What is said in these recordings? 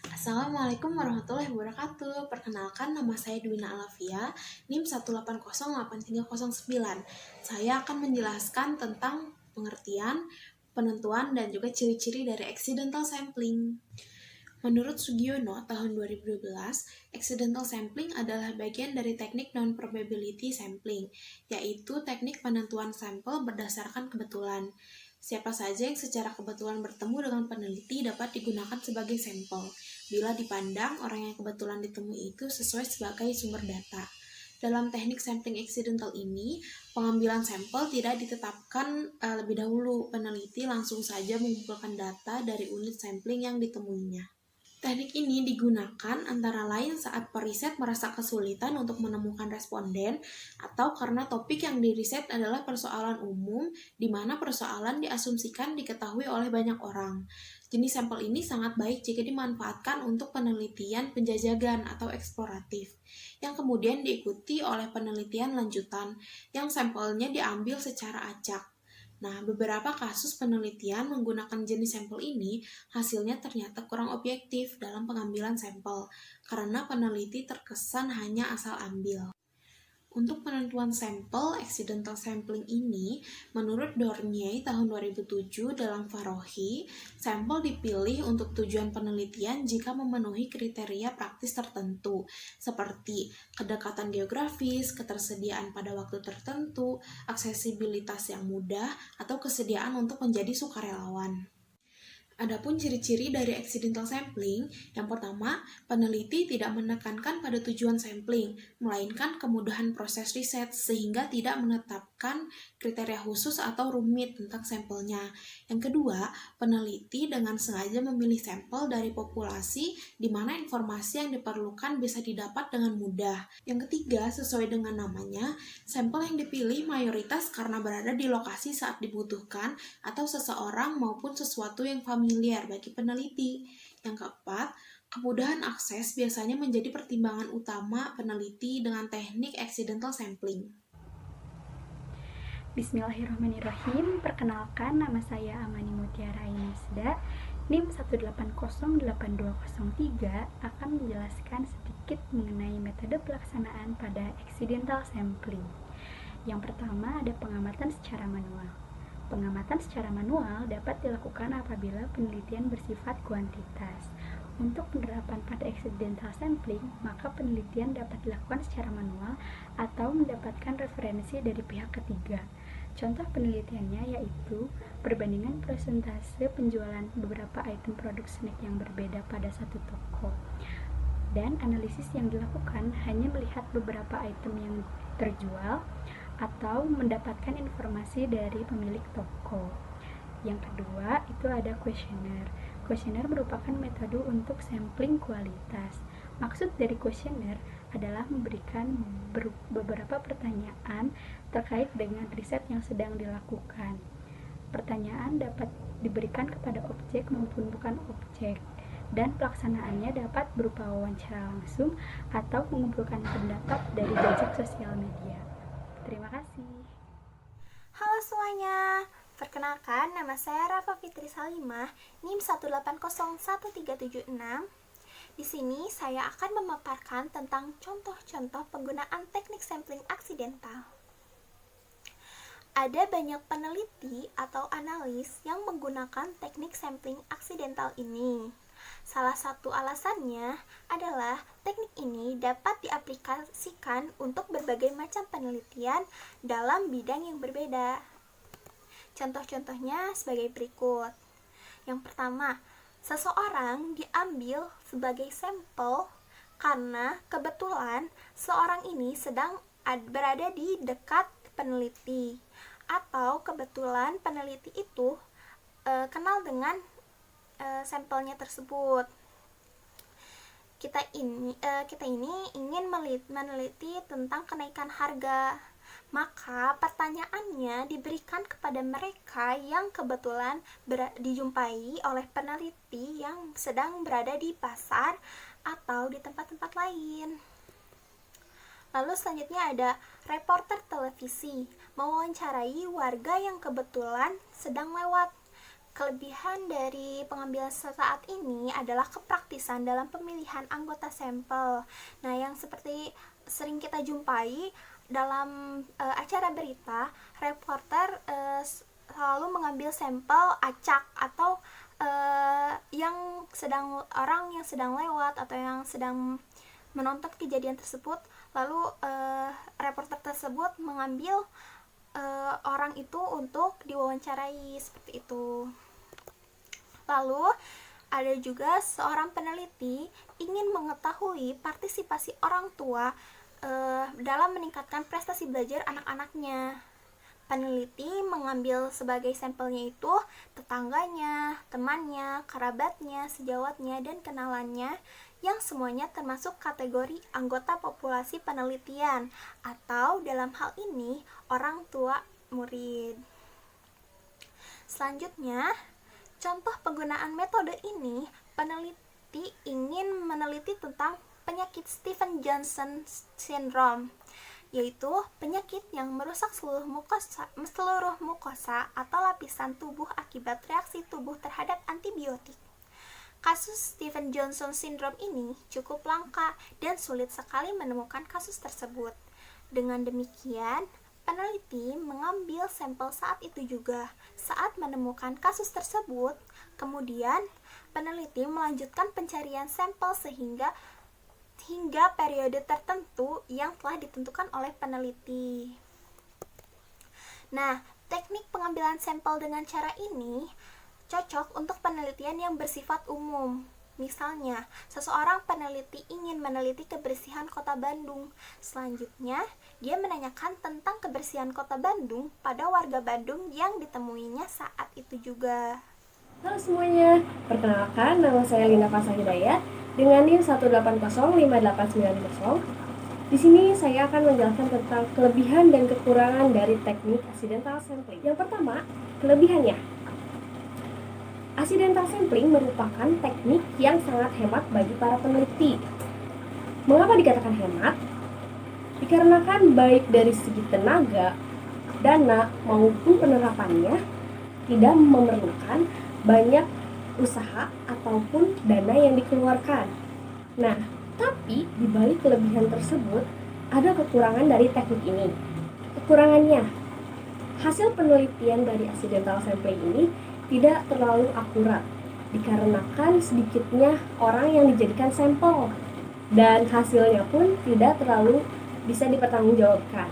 Assalamualaikum warahmatullahi wabarakatuh. Perkenalkan, nama saya Dwina Alafia, NIM 1808309. Saya akan menjelaskan tentang pengertian, penentuan, dan juga ciri-ciri dari accidental sampling. Menurut Sugiono tahun 2012, accidental sampling adalah bagian dari teknik non-probability sampling, yaitu teknik penentuan sampel berdasarkan kebetulan. Siapa saja yang secara kebetulan bertemu dengan peneliti dapat digunakan sebagai sampel, bila dipandang orang yang kebetulan ditemui itu sesuai sebagai sumber data. Dalam teknik sampling accidental ini, pengambilan sampel tidak ditetapkan lebih dahulu. Peneliti langsung saja mengumpulkan data dari unit sampling yang ditemuinya. Teknik ini digunakan antara lain saat periset merasa kesulitan untuk menemukan responden atau karena topik yang diriset adalah persoalan umum di mana persoalan diasumsikan diketahui oleh banyak orang. Jenis sampel ini sangat baik jika dimanfaatkan untuk penelitian penjajagan atau eksploratif, yang kemudian diikuti oleh penelitian lanjutan, yang sampelnya diambil secara acak. Nah, beberapa kasus penelitian menggunakan jenis sampel ini hasilnya ternyata kurang objektif dalam pengambilan sampel karena peneliti terkesan hanya asal ambil. Untuk penentuan sampel accidental sampling ini, menurut Dornier tahun 2007 dalam Farohi, sampel dipilih untuk tujuan penelitian jika memenuhi kriteria praktis tertentu, seperti kedekatan geografis, ketersediaan pada waktu tertentu, aksesibilitas yang mudah, atau kesediaan untuk menjadi sukarelawan. Adapun ciri-ciri dari accidental sampling, yang pertama, peneliti tidak menekankan pada tujuan sampling, melainkan kemudahan proses riset sehingga tidak menetapkan kriteria khusus atau rumit tentang sampelnya. Yang kedua, peneliti dengan sengaja memilih sampel dari populasi di mana informasi yang diperlukan bisa didapat dengan mudah. Yang ketiga, sesuai dengan namanya, sampel yang dipilih mayoritas karena berada di lokasi saat dibutuhkan atau seseorang maupun sesuatu yang familiar bagi peneliti. Yang keempat, kemudahan akses biasanya menjadi pertimbangan utama peneliti dengan teknik accidental sampling. Bismillahirrahmanirrahim. Perkenalkan, nama saya Amani Mutiara Inisda, NIM 1808203 akan menjelaskan sedikit mengenai metode pelaksanaan pada accidental sampling. Yang pertama ada pengamatan secara manual. Pengamatan secara manual dapat dilakukan apabila penelitian bersifat kuantitas. Untuk penerapan pada accidental sampling, maka penelitian dapat dilakukan secara manual atau mendapatkan referensi dari pihak ketiga. Contoh penelitiannya yaitu perbandingan persentase penjualan beberapa item produk snack yang berbeda pada satu toko. Dan analisis yang dilakukan hanya melihat beberapa item yang terjual atau mendapatkan informasi dari pemilik toko. Yang kedua, itu ada kuesioner. Kuesioner merupakan metode untuk sampling kualitas. Maksud dari kuesioner adalah memberikan beberapa pertanyaan terkait dengan riset yang sedang dilakukan. Pertanyaan dapat diberikan kepada objek maupun bukan objek, dan pelaksanaannya dapat berupa wawancara langsung atau mengumpulkan pendapat dari jejak sosial media. Terima kasih. Halo semuanya, perkenalkan nama saya Rafa Fitri Salimah, NIM 1801376. Di sini saya akan memaparkan tentang contoh-contoh penggunaan teknik sampling aksidental. Ada banyak peneliti atau analis yang menggunakan teknik sampling aksidental ini. Salah satu alasannya adalah teknik ini dapat diaplikasikan untuk berbagai macam penelitian dalam bidang yang berbeda. Contoh-contohnya sebagai berikut. Yang pertama, seseorang diambil sebagai sampel karena kebetulan seorang ini sedang berada di dekat peneliti, atau kebetulan peneliti itu kenal dengan sampelnya tersebut. Kita ini ingin meneliti tentang kenaikan harga, maka pertanyaannya diberikan kepada mereka yang kebetulan dijumpai oleh peneliti yang sedang berada di pasar atau di tempat-tempat lain. Lalu selanjutnya ada reporter televisi mewawancarai warga yang kebetulan sedang lewat. Kelebihan dari pengambilan saat ini adalah kepraktisan dalam pemilihan anggota sampel. Nah, yang seperti sering kita jumpai dalam acara berita, reporter selalu mengambil sampel acak atau orang yang sedang lewat atau yang sedang menonton kejadian tersebut, lalu reporter tersebut mengambil orang itu untuk diwawancarai seperti itu. Lalu ada juga seorang peneliti ingin mengetahui partisipasi orang tua dalam meningkatkan prestasi belajar anak-anaknya. Peneliti mengambil sebagai sampelnya itu tetangganya, temannya, kerabatnya, sejawatnya, dan kenalannya yang semuanya termasuk kategori anggota populasi penelitian atau dalam hal ini orang tua murid. Selanjutnya, contoh penggunaan metode ini, peneliti ingin meneliti tentang penyakit Stevens-Johnson syndrome, yaitu penyakit yang merusak seluruh mukosa atau lapisan tubuh akibat reaksi tubuh terhadap antibiotik. Kasus Stevens-Johnson syndrome ini cukup langka dan sulit sekali menemukan kasus tersebut. Dengan demikian, peneliti mengambil sampel saat itu juga. Saat menemukan kasus tersebut, kemudian peneliti melanjutkan pencarian sampel hingga periode tertentu yang telah ditentukan oleh peneliti. Nah, teknik pengambilan sampel dengan cara ini cocok untuk penelitian yang bersifat umum. Misalnya, seseorang peneliti ingin meneliti kebersihan kota Bandung. Selanjutnya, dia menanyakan tentang kebersihan kota Bandung pada warga Bandung yang ditemuinya saat itu juga. Halo semuanya, perkenalkan nama saya Lina Fasa Hidayat dengan NIM 1805890. Di sini saya akan menjelaskan tentang kelebihan dan kekurangan dari teknik accidental sampling. Yang pertama, kelebihannya. Accidental sampling merupakan teknik yang sangat hemat bagi para peneliti. Mengapa dikatakan hemat? Dikarenakan baik dari segi tenaga, dana, maupun penerapannya tidak memerlukan banyak usaha ataupun dana yang dikeluarkan. Nah, tapi di balik kelebihan tersebut ada kekurangan dari teknik ini. Kekurangannya, hasil penelitian dari accidental sampling ini tidak terlalu akurat dikarenakan sedikitnya orang yang dijadikan sampel dan hasilnya pun tidak terlalu bisa dipertanggungjawabkan.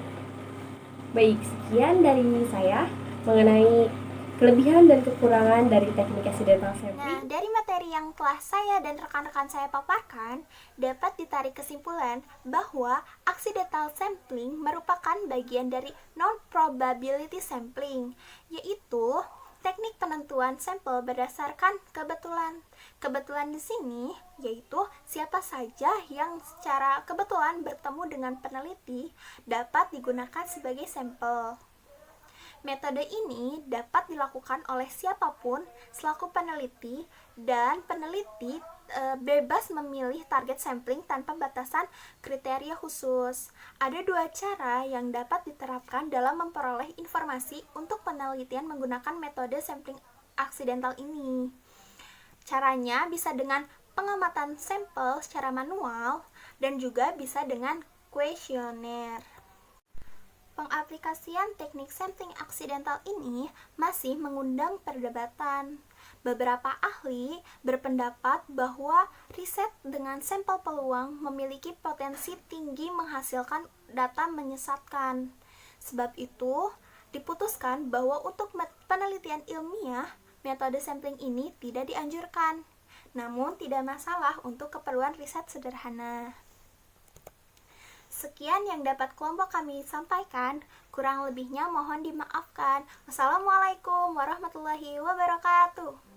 Baik, sekian dari saya mengenai kelebihan dan kekurangan dari teknik accidental sampling. Nah, dari materi yang telah saya dan rekan-rekan saya paparkan, dapat ditarik kesimpulan bahwa accidental sampling merupakan bagian dari non-probability sampling, yaitu teknik penentuan sampel berdasarkan kebetulan. Kebetulan di sini yaitu siapa saja yang secara kebetulan bertemu dengan peneliti dapat digunakan sebagai sampel. Metode ini dapat dilakukan oleh siapapun selaku peneliti, dan peneliti bebas memilih target sampling tanpa batasan kriteria khusus. Ada dua cara yang dapat diterapkan dalam memperoleh informasi untuk penelitian menggunakan metode sampling accidental ini. Caranya bisa dengan pengamatan sampel secara manual dan juga bisa dengan kuesioner. Pengaplikasian teknik sampling accidental ini masih mengundang perdebatan. Beberapa ahli berpendapat bahwa riset dengan sampel peluang memiliki potensi tinggi menghasilkan data menyesatkan. Sebab itu, diputuskan bahwa untuk penelitian ilmiah, metode sampling ini tidak dianjurkan. Namun, tidak masalah untuk keperluan riset sederhana. Sekian yang dapat kelompok kami sampaikan, kurang lebihnya mohon dimaafkan. Wassalamualaikum warahmatullahi wabarakatuh.